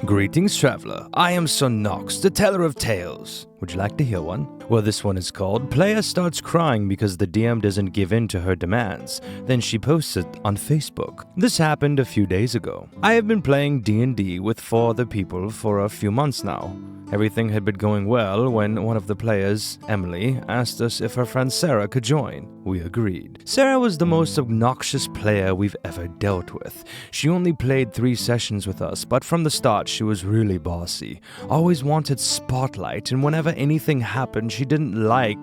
Greetings, traveler. I am Sir Nox, the teller of tales. Would you like to hear one? Well, this one is called Player Starts Crying Because the DM Doesn't Give In to Her Demands. Then she posts it on Facebook. This happened a few days ago. I have been playing D&D with 4 other people for a few months now. Everything had been going well when one of the players, Emily, asked us if her friend Sarah could join. We agreed. Sarah was the most obnoxious player we've ever dealt with. She only played 3 sessions with us, but from the start she was really bossy. Always wanted spotlight, and whenever anything happened she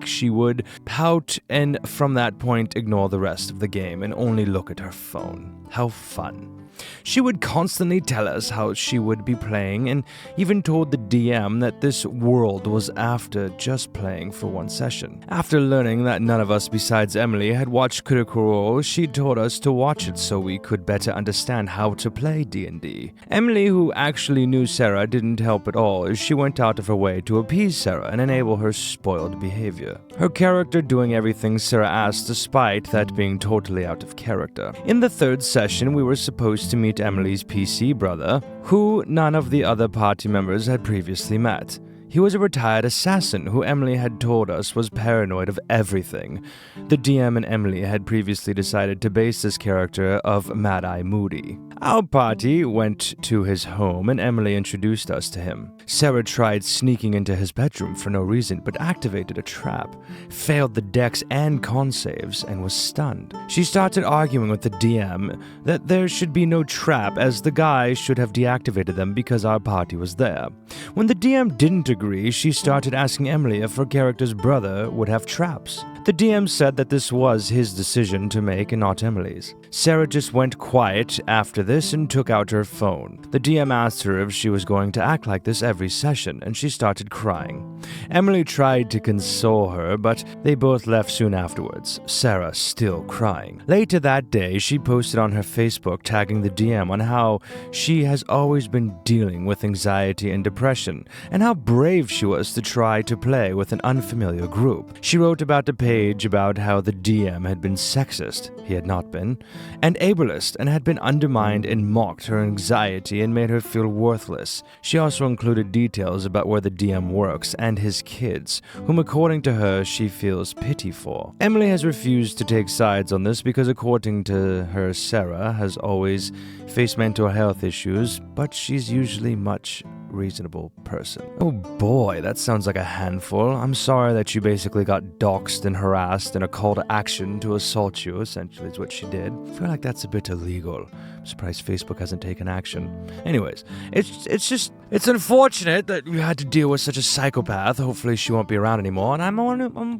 she would pout and from that point ignore the rest of the game and only look at her phone. How fun. She would constantly tell us how she would be playing and even told the DM that this world was after just playing for 1 session. After learning that none of us besides Emily had watched Critical Role, she told us to watch it so we could better understand how to play D&D. Emily, who actually knew Sarah, didn't help at all as she went out of her way to appease Sarah and enable her spoiled behavior. Her character doing everything Sarah asked despite that being totally out of character. In the 3rd session, we were supposed to meet Emily's PC brother, who none of the other party members had previously met. He was a retired assassin who Emily had told us was paranoid of everything. The DM and Emily had previously decided to base this character of Mad Eye Moody. Our party went to his home and Emily introduced us to him. Sarah tried sneaking into his bedroom for no reason but activated a trap, failed the dex and con saves, and was stunned. She started arguing with the DM that there should be no trap as the guy should have deactivated them because our party was there. When the DM didn't agree, she started asking Emily if her character's brother would have traps. The DM said that this was his decision to make and not Emily's. Sarah just went quiet after this and took out her phone. The DM asked her if she was going to act like this every session, and she started crying. Emily tried to console her, but they both left soon afterwards, Sarah still crying. Later that day, she posted on her Facebook tagging the DM on how she has always been dealing with anxiety and depression, and how brave she was to try to play with an unfamiliar group. She wrote about the page about how the DM had been sexist, he had not been, and ableist, and had been undermined and mocked her anxiety and made her feel worthless. She also included details about where the DM works and his kids, whom according to her she feels pity for. Emily has refused to take sides on this because according to her, Sarah has always faced mental health issues, but she's usually much reasonable person. Oh boy, that sounds like a handful. I'm sorry that you basically got doxxed and harassed, and a call to action to assault you essentially is what she did. I feel like that's a bit illegal. I'm surprised Facebook hasn't taken action. Anyways, it's unfortunate that you had to deal with such a psychopath. Hopefully she won't be around anymore, and I'm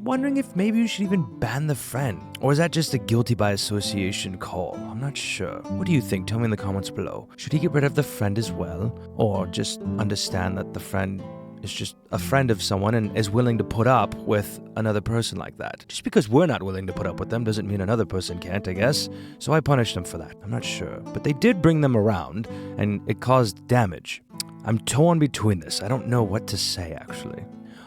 wondering if maybe you should even ban the friend. Or is that just a guilty by association call? I'm not sure. What do you think? Tell me in the comments below. Should he get rid of the friend as well? Or just understand that the friend is just a friend of someone and is willing to put up with another person like that? Just because we're not willing to put up with them doesn't mean another person can't, I guess. So I punished them for that. I'm not sure. But they did bring them around, and it caused damage. I'm torn between this. I don't know what to say, actually.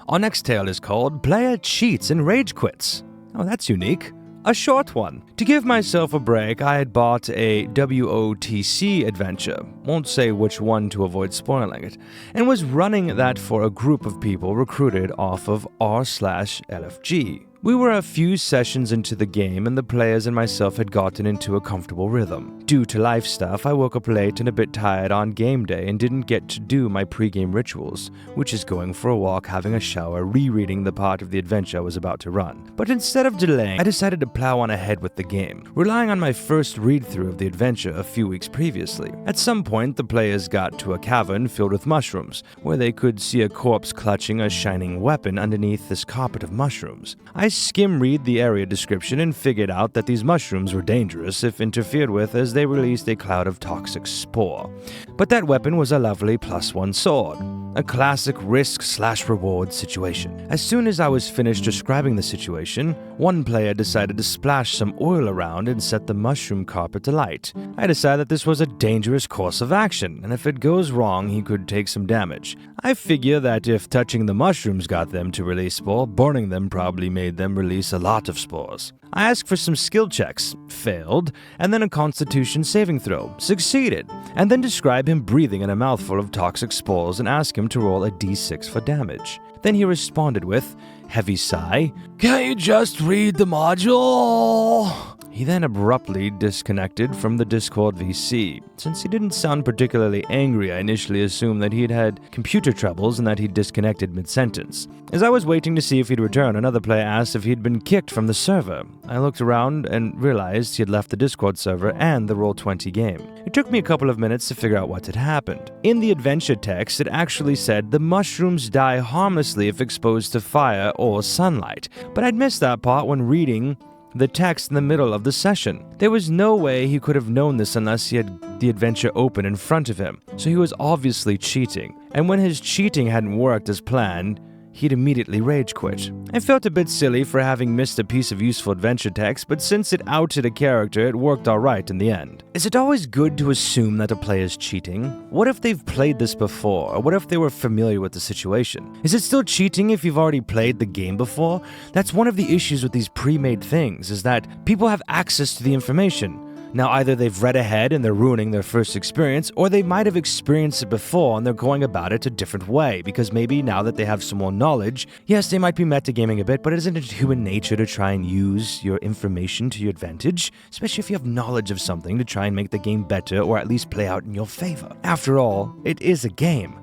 Our next tale is called Player Cheats and Rage Quits. Oh, that's unique. A short one. To give myself a break, I had bought a WOTC adventure, won't say which one to avoid spoiling it, and was running that for a group of people recruited off of r/LFG. We were a few sessions into the game and the players and myself had gotten into a comfortable rhythm. Due to life stuff, I woke up late and a bit tired on game day and didn't get to do my pre-game rituals, which is going for a walk, having a shower, rereading the part of the adventure I was about to run. But instead of delaying, I decided to plow on ahead with the game, relying on my first read-through of the adventure a few weeks previously. At some point, the players got to a cavern filled with mushrooms, where they could see a corpse clutching a shining weapon underneath this carpet of mushrooms. I skim-read the area description and figured out that these mushrooms were dangerous if interfered with, as they released a cloud of toxic spore. But that weapon was a lovely +1 sword. A classic risk/reward situation. As soon as I was finished describing the situation, one player decided to splash some oil around and set the mushroom carpet alight. I decided that this was a dangerous course of action, and if it goes wrong, he could take some damage. I figure that if touching the mushrooms got them to release spore, burning them probably made them release a lot of spores. I asked for some skill checks, failed, and then a constitution saving throw, succeeded, and then describe him breathing in a mouthful of toxic spores and ask him to roll a d6 for damage. Then he responded with, heavy sigh, "Can't you just read the module?" He then abruptly disconnected from the Discord VC. Since he didn't sound particularly angry, I initially assumed that he'd had computer troubles and that he'd disconnected mid-sentence. As I was waiting to see if he'd return, another player asked if he'd been kicked from the server. I looked around and realized he had left the Discord server and the Roll20 game. It took me a couple of minutes to figure out what had happened. In the adventure text, it actually said the mushrooms die harmlessly if exposed to fire or sunlight, but I'd missed that part when reading the text in the middle of the session. There was no way he could have known this unless he had the adventure open in front of him, so he was obviously cheating. And when his cheating hadn't worked as planned, he'd immediately rage quit. I felt a bit silly for having missed a piece of useful adventure text, but since it outed a character, it worked alright in the end. Is it always good to assume that a player's cheating? What if they've played this before, or what if they were familiar with the situation? Is it still cheating if you've already played the game before? That's one of the issues with these pre-made things, is that people have access to the information. Now, either they've read ahead and they're ruining their first experience, or they might have experienced it before and they're going about it a different way, because maybe now that they have some more knowledge, yes, they might be metagaming a bit, but isn't it human nature to try and use your information to your advantage? Especially if you have knowledge of something to try and make the game better or at least play out in your favor. After all, it is a game.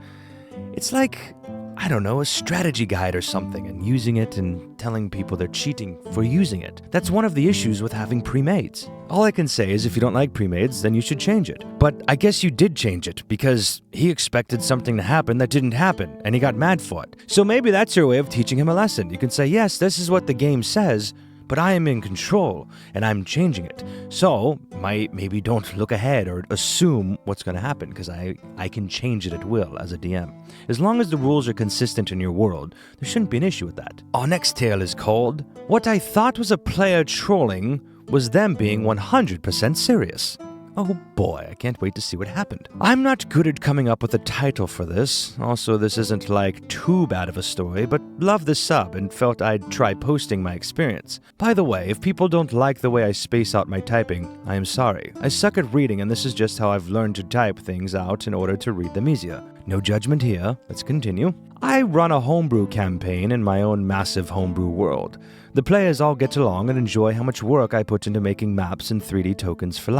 It's like, I don't know, a strategy guide or something, and using it and telling people they're cheating for using it. That's one of the issues with having pre-mades. All I can say is if you don't like pre-mades, then you should change it. But I guess you did change it, because he expected something to happen that didn't happen, and he got mad for it. So maybe that's your way of teaching him a lesson. You can say, yes, this is what the game says, but I am in control, and I'm changing it. So, maybe don't look ahead or assume what's going to happen, because I can change it at will as a DM. As long as the rules are consistent in your world, there shouldn't be an issue with that. Our next tale is called, What I Thought Was a Player Trolling Was Them Being 100% Serious. Oh boy, I can't wait to see what happened. I'm not good at coming up with a title for this. Also, this isn't like too bad of a story, but love the sub and felt I'd try posting my experience. By the way, if people don't like the way I space out my typing, I am sorry. I suck at reading, and this is just how I've learned to type things out in order to read them easier. No judgment here. Let's continue. I run a homebrew campaign in my own massive homebrew world. The players all get along and enjoy how much work I put into making maps and 3D tokens for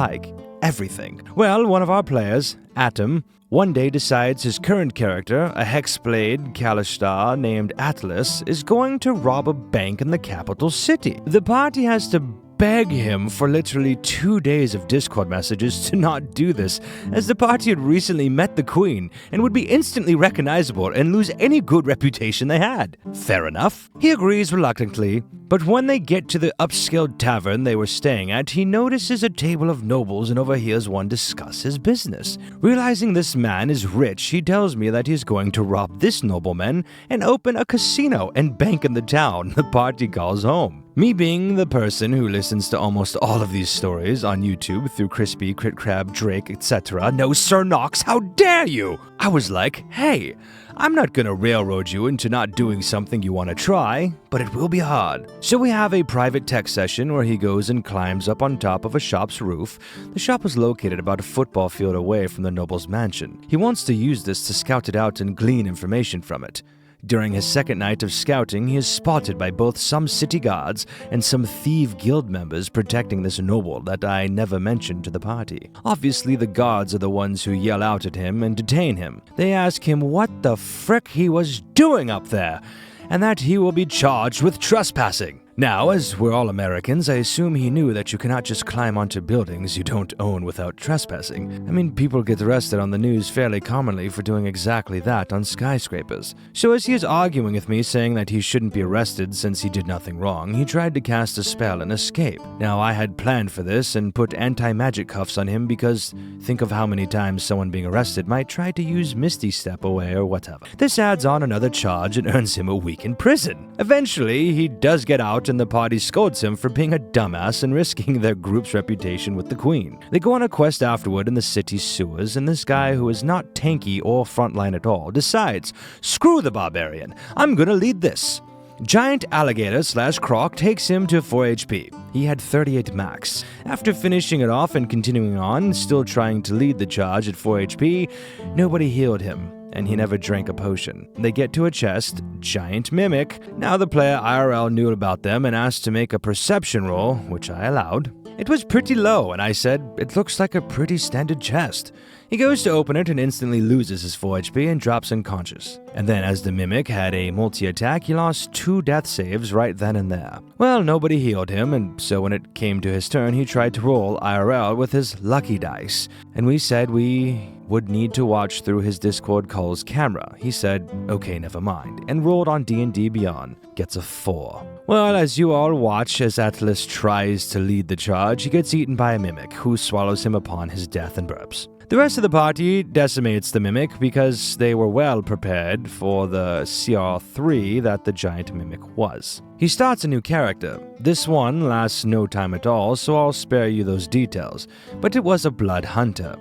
everything. Well, one of our players, Atom, one day decides his current character, a Hexblade Kalistar named Atlas, is going to rob a bank in the capital city. The party has to beg him for literally 2 days of Discord messages to not do this, as the party had recently met the Queen and would be instantly recognizable and lose any good reputation they had. Fair enough. He agrees reluctantly, but when they get to the upscale tavern they were staying at, he notices a table of nobles and overhears one discuss his business. Realizing this man is rich, he tells me that he's going to rob this nobleman and open a casino and bank in the town the party calls home. Me being the person who listens to almost all of these stories on YouTube through Crispy, Crit Crab, Drake, etc. No, Sir Knox, how dare you? I was like, hey, I'm not gonna railroad you into not doing something you want to try, but it will be hard. So we have a private tech session where he goes and climbs up on top of a shop's roof. The shop was located about a football field away from the noble's mansion. He wants to use this to scout it out and glean information from it. During his second night of scouting, he is spotted by both some city guards and some thief guild members protecting this noble that I never mentioned to the party. Obviously, the guards are the ones who yell out at him and detain him. They ask him what the frick he was doing up there, and that he will be charged with trespassing. Now, as we're all Americans, I assume he knew that you cannot just climb onto buildings you don't own without trespassing. I mean, people get arrested on the news fairly commonly for doing exactly that on skyscrapers. So as he is arguing with me, saying that he shouldn't be arrested since he did nothing wrong, he tried to cast a spell and escape. Now, I had planned for this and put anti-magic cuffs on him because think of how many times someone being arrested might try to use Misty Step away or whatever. This adds on another charge and earns him a week in prison. Eventually, he does get out and the party scolds him for being a dumbass and risking their group's reputation with the Queen. They go on a quest afterward in the city's sewers, and this guy who is not tanky or frontline at all decides, screw the barbarian, I'm gonna lead this. Giant alligator/croc takes him to 4 HP. He had 38 max. After finishing it off and continuing on, still trying to lead the charge at 4 HP, nobody healed him, and he never drank a potion. They get to a chest, giant mimic. Now the player IRL knew about them and asked to make a perception roll, which I allowed. It was pretty low, and I said, it looks like a pretty standard chest. He goes to open it and instantly loses his 4 HP and drops unconscious. And then as the mimic had a multi-attack, he lost 2 death saves right then and there. Well, nobody healed him, and so when it came to his turn, he tried to roll IRL with his lucky dice. And we said we would need to watch through his Discord call's camera. He said, okay, never mind, and rolled on D&D Beyond. Gets a 4. Well, as you all watch as Atlas tries to lead the charge, he gets eaten by a mimic, who swallows him upon his death and burps. The rest of the party decimates the mimic because they were well prepared for the CR3 that the giant mimic was. He starts a new character. This one lasts no time at all, so I'll spare you those details, but it was a blood hunter.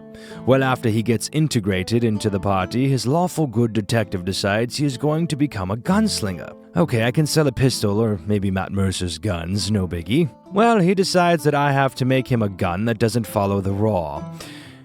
Well, after he gets integrated into the party, his lawful good detective decides he is going to become a gunslinger. Okay, I can sell a pistol or maybe Matt Mercer's guns, no biggie. Well, he decides that I have to make him a gun that doesn't follow the raw.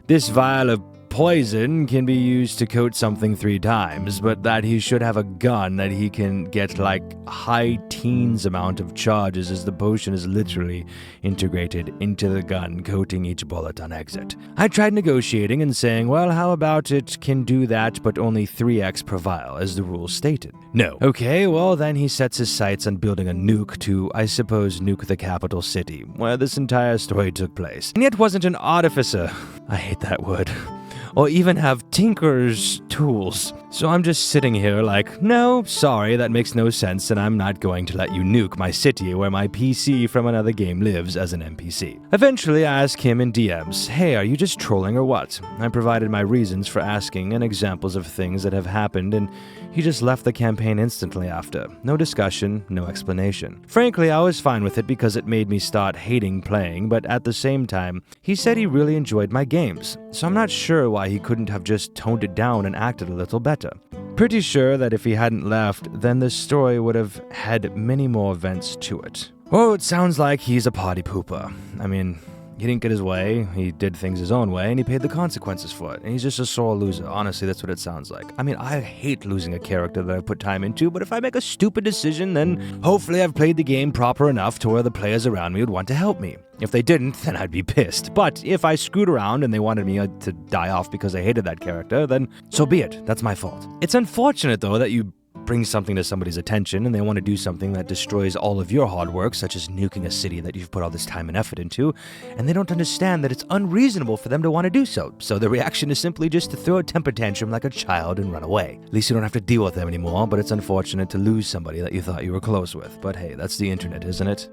This vial of poison can be used to coat something 3 times, but that he should have a gun that he can get like high teens amount of charges as the potion is literally integrated into the gun, coating each bullet on exit. I tried negotiating and saying, well, how about it can do that, but only 3x per vial, as the rules stated. No. Okay, well then he sets his sights on building a nuke to, I suppose, nuke the capital city, where this entire story took place. And yet wasn't an artificer. I hate that word. Or even have tinker's tools. So I'm just sitting here like, no, sorry, that makes no sense, and I'm not going to let you nuke my city where my PC from another game lives as an NPC. Eventually, I ask him in DMs, hey, are you just trolling or what? I provided my reasons for asking and examples of things that have happened, and he just left the campaign instantly after. No discussion, no explanation. Frankly, I was fine with it because it made me start hating playing, but at the same time, he said he really enjoyed my games, so I'm not sure why he couldn't have just toned it down and acted a little better. Pretty sure that if he hadn't left, then this story would have had many more events to it. Oh, it sounds like he's a party pooper. I mean, he didn't get his way, he did things his own way, and he paid the consequences for it. And he's just a sore loser. Honestly, that's what it sounds like. I mean, I hate losing a character that I put time into, but if I make a stupid decision, then hopefully I've played the game proper enough to where the players around me would want to help me. If they didn't, then I'd be pissed. But if I screwed around and they wanted me to die off because I hated that character, then so be it. That's my fault. It's unfortunate, though, that you bring something to somebody's attention and they want to do something that destroys all of your hard work, such as nuking a city that you've put all this time and effort into, and they don't understand that it's unreasonable for them to want to do so. So the reaction is simply just to throw a temper tantrum like a child and run away. At least you don't have to deal with them anymore, but it's unfortunate to lose somebody that you thought you were close with. But hey, that's the internet, isn't it?